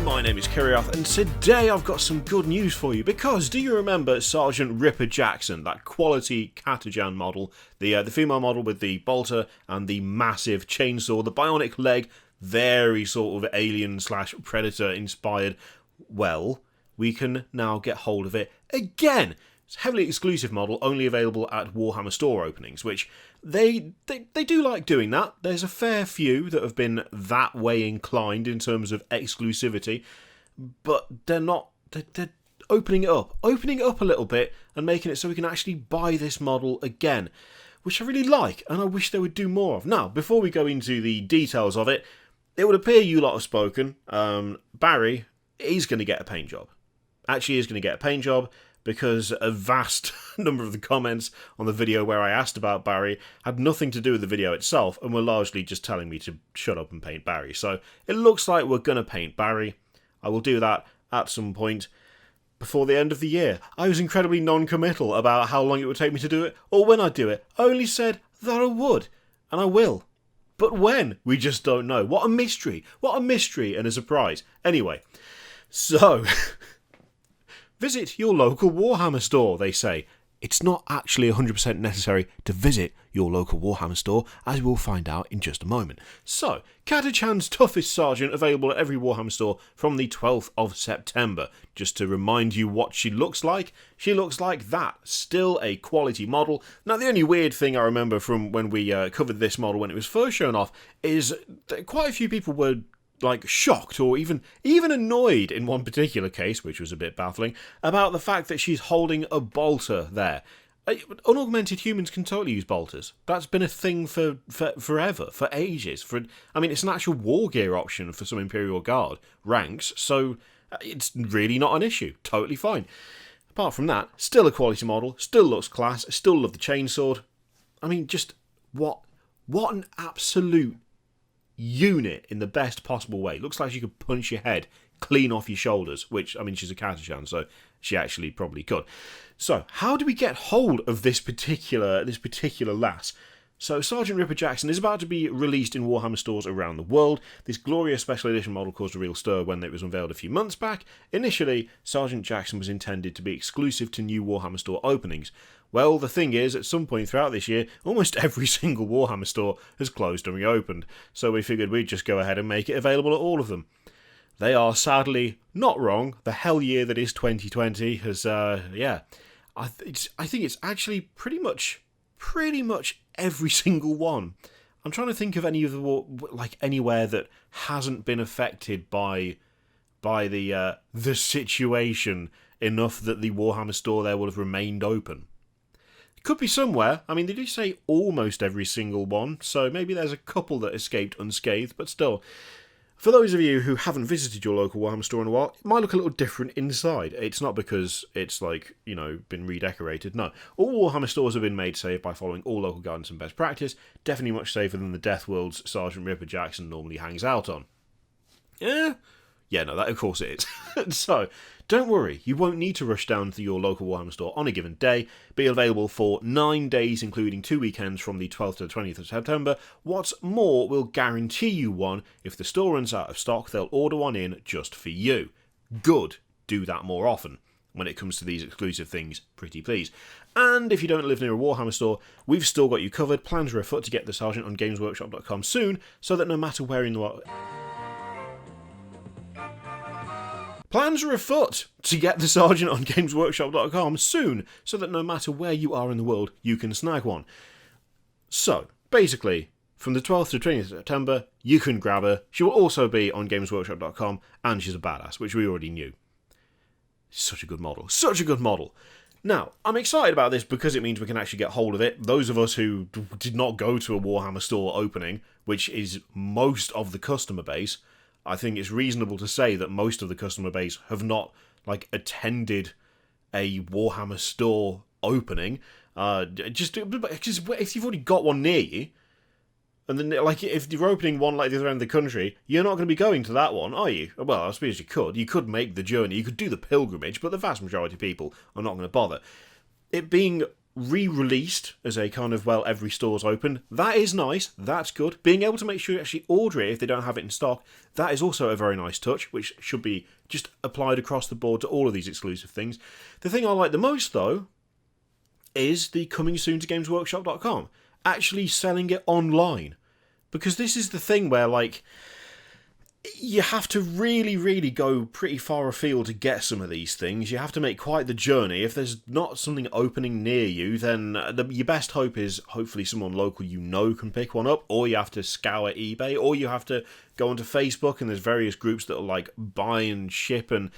my name is Kirioth, and today I've got some good news for you, because do you remember Sergeant Ripper Jackson, that quality Katajan model, the female model with the bolter and the massive chainsaw, the bionic leg, very sort of alien/predator inspired? Well, we can now get hold of it again. It's a heavily exclusive model, only available at Warhammer store openings, which they do like doing that. There's a fair few that have been that way inclined in terms of exclusivity, but they're opening it up a little bit and making it so we can actually buy this model again, which I really like, and I wish they would do more of. Now, before we go into the details of it, it would appear you lot have spoken. Barry is going to get a paint job. Actually, is going to get a paint job, because a vast number of the comments on the video where I asked about Barry had nothing to do with the video itself and were largely just telling me to shut up and paint Barry. So it looks like we're going to paint Barry. I will do that at some point before the end of the year. I was incredibly non-committal about how long it would take me to do it, or when I'd do it. I only said that I would, and I will. But when? We just don't know. What a mystery. What a mystery and a surprise. Anyway, so visit your local Warhammer store, they say. It's not actually 100% necessary to visit your local Warhammer store, as we'll find out in just a moment. So, Katachan's toughest sergeant, available at every Warhammer store from the 12th of September. Just to remind you what she looks like that. Still a quality model. Now, the only weird thing I remember from when we covered this model when it was first shown off is that quite a few people were shocked or even annoyed in one particular case, which was a bit baffling, about the fact that she's holding a bolter there. Unaugmented humans can totally use bolters. That's been a thing for forever, for ages. It's an actual war gear option for some Imperial Guard ranks, so it's really not an issue. Totally fine. Apart from that, still a quality model, still looks class, still love the chainsword. Just what an absolute unit in the best possible way. Looks like she could punch your head clean off your shoulders, which, she's a Katachan, so she actually probably could. So, how do we get hold of this particular lass? So, Sergeant Ripper Jackson is about to be released in Warhammer stores around the world. This glorious special edition model caused a real stir when it was unveiled a few months back. Initially, Sergeant Jackson was intended to be exclusive to new Warhammer store openings. Well, the thing is, at some point throughout this year, almost every single Warhammer store has closed and reopened, so we figured we'd just go ahead and make it available at all of them. They are sadly not wrong. The hell year that is 2020 has, I think it's actually pretty much every single one. I'm trying to think of any of the anywhere that hasn't been affected by the situation enough that the Warhammer store there will have remained open. Could be somewhere. They do say almost every single one, so maybe there's a couple that escaped unscathed, but still. For those of you who haven't visited your local Warhammer store in a while, it might look a little different inside. It's not because it's been redecorated, no. All Warhammer stores have been made safe by following all local guidance and best practice, definitely much safer than the Death Worlds Sergeant Ripper Jackson normally hangs out on. Yeah, no, that of course it is. So, don't worry, you won't need to rush down to your local Warhammer store on a given day. Be available for 9 days, including 2 weekends from the 12th to the 20th of September. What's more, we'll guarantee you one. If the store runs out of stock, they'll order one in just for you. Good. Do that more often. When it comes to these exclusive things, pretty please. And if you don't live near a Warhammer store, we've still got you covered. Plans are afoot to get the Sergeant on GamesWorkshop.com soon, so that no matter where in the world... Plans are afoot to get the Sergeant on GamesWorkshop.com soon, so that no matter where you are in the world, you can snag one. So, basically, from the 12th to 20th of September, you can grab her. She will also be on GamesWorkshop.com, and she's a badass, which we already knew. Such a good model. Such a good model. Now, I'm excited about this because it means we can actually get hold of it. Those of us who did not go to a Warhammer store opening, which is most of the customer base, I think it's reasonable to say that most of the customer base have not attended a Warhammer store opening. Just if you've already got one near you, and then if you're opening one the other end of the country, you're not going to be going to that one, are you? Well, I suppose you could. You could make the journey. You could do the pilgrimage, but the vast majority of people are not going to bother. It being re-released as a kind of, well, every store's open. That is nice. That's good. Being able to make sure you actually order it if they don't have it in stock, that is also a very nice touch, which should be just applied across the board to all of these exclusive things. The thing I like the most, though, is the coming soon to gamesworkshop.com. Actually selling it online. Because this is the thing where, like, you have to really, really go pretty far afield to get some of these things. You have to make quite the journey. If there's not something opening near you, then your best hope is hopefully someone local you know can pick one up, or you have to scour eBay, or you have to go onto Facebook, and there's various groups that will, like, buy and ship, and,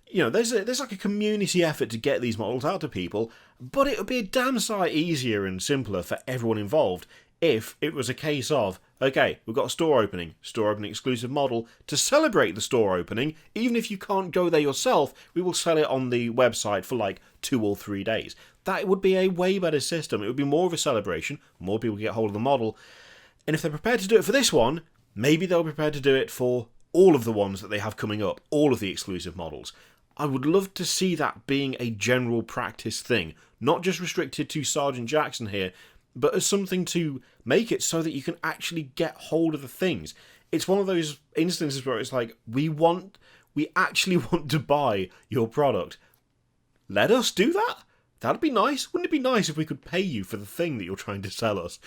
you know, there's like a community effort to get these models out to people, but it would be a damn sight easier and simpler for everyone involved if it was a case of, okay, we've got a store opening exclusive model. To celebrate the store opening, even if you can't go there yourself, we will sell it on the website for like 2 or 3 days. That would be a way better system. It would be more of a celebration, more people get hold of the model. And if they're prepared to do it for this one, maybe they'll be prepared to do it for all of the ones that they have coming up, all of the exclusive models. I would love to see that being a general practice thing, not just restricted to Sergeant Jackson here, but as something to make it so that you can actually get hold of the things. It's one of those instances where it's like, we actually want to buy your product. Let us do that? That'd be nice. Wouldn't it be nice if we could pay you for the thing that you're trying to sell us?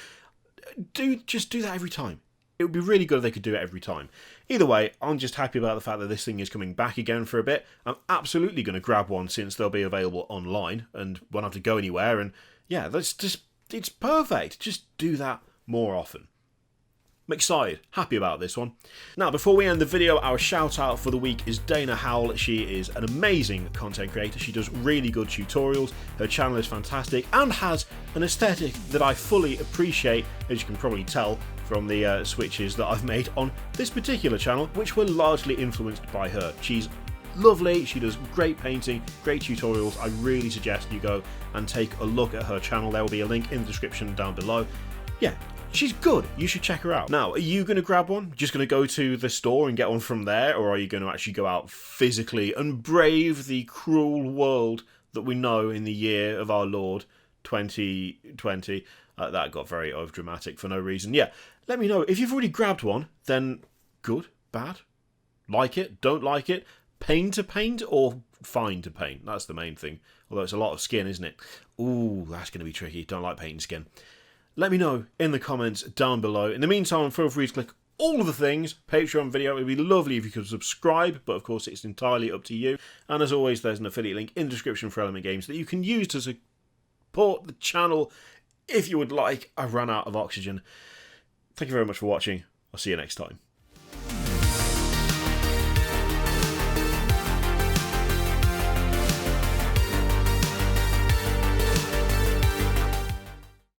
Just do that every time. It would be really good if they could do it every time. Either way, I'm just happy about the fact that this thing is coming back again for a bit. I'm absolutely going to grab one since they'll be available online and won't have to go anywhere. And yeah, it's perfect. Just do that more often. I'm excited, happy about this one. Now, before we end the video, our shout out for the week is Dana Howell. She is an amazing content creator. She does really good tutorials. Her channel is fantastic and has an aesthetic that I fully appreciate, as you can probably tell from the switches that I've made on this particular channel, which were largely influenced by her. She's lovely, she does great painting, great tutorials. I really suggest you go and take a look at her channel. There will be a link in the description down below. Yeah, she's good. You should check her out. Now, are you going to grab one? Just going to go to the store and get one from there? Or are you going to actually go out physically and brave the cruel world that we know in the year of our Lord 2020? That got very overdramatic for no reason. Yeah, let me know. If you've already grabbed one, then good, bad, like it, don't like it, pain to paint or fine to paint. That's the main thing. Although it's a lot of skin, isn't it? Ooh, that's going to be tricky. Don't like painting skin. Let me know in the comments down below. In the meantime, feel free to click all of the things. Patreon video. It would be lovely if you could subscribe, but of course it's entirely up to you. And as always, there's an affiliate link in the description for Element Games that you can use to support the channel if you would like. I ran out of oxygen. Thank you very much for watching. I'll see you next time.